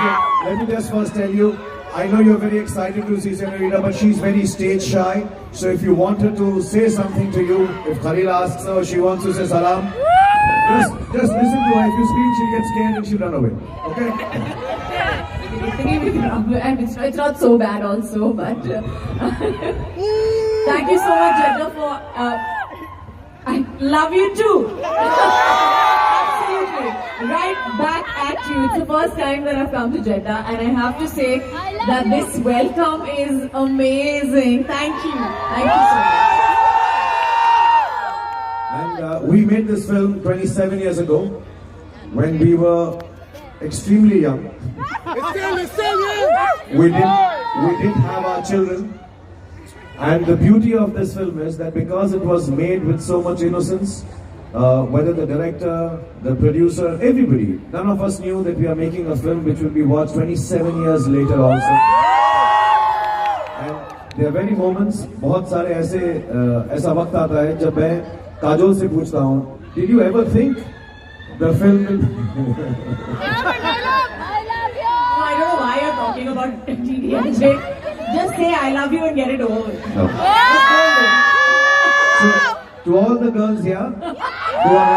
Okay, let me just first tell you, I know you're very excited to see Senorita, but she's very stage shy. So if you want her to say something to you, if Khalil asks her, she wants to say salam, just listen to her. If you scream, she'll get scared and she'll run away. Okay? And it's not so bad also, but thank you so much, Jeddah, for I love you too. Absolutely. Right back at you. It's the first time that I've come to Jeddah, and I have to say that this welcome is amazing. Thank you. Thank you so much. And we made this film 27 years ago when we were extremely young. We didn't have our children. And the beauty of this film is that because it was made with so much innocence, whether the director, the producer, everybody, none of us knew that we are making a film which will be watched 27 years later also. And there are very moments, बहुत सारे ऐसा वक्त आता है जब मैं काजोल से पूछता हूँ, did you ever think the film will... I don't know why you're talking about TDJ. Just say I love you and get it over with. No. So, to all the girls here who are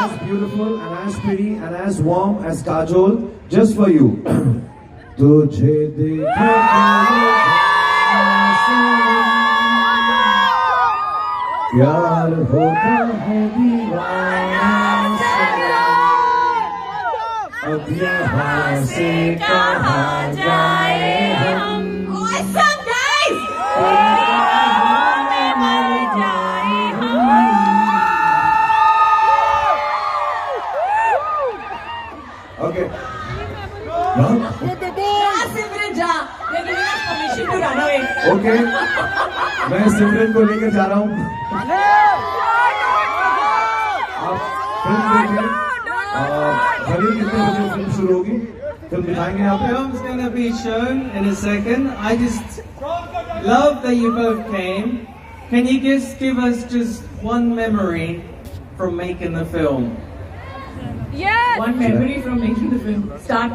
as beautiful and as pretty and as warm as Kajol, just for you. तुझे देखा प्यार होता है दीवाना अब यहाँ से कहाँ जाए हम Awesome, guys! Okay. Okay. मैं सिमरन को लेकर जा रहा हूँ आप फिल्म देखें खलील कितने बजे फिल्म शुरू होगी फिल्म दिखाएंगे आप Film's gonna be shown in a second. I just love that you both came. Can you just give us just one memory from making the film? Yes! One memory from making the film. Start.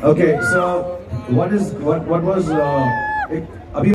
Okay, so what was